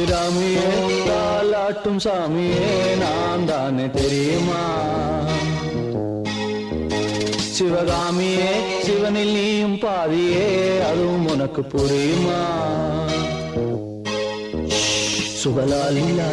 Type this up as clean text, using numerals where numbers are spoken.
அபிராமியே தாலாட்டும் சாமியே நான் தானே தெரியுமா சிவகாமியே சிவனில் நீயும் பாதியே அதுவும் உனக்கு புரியுமா சுபலாலிலா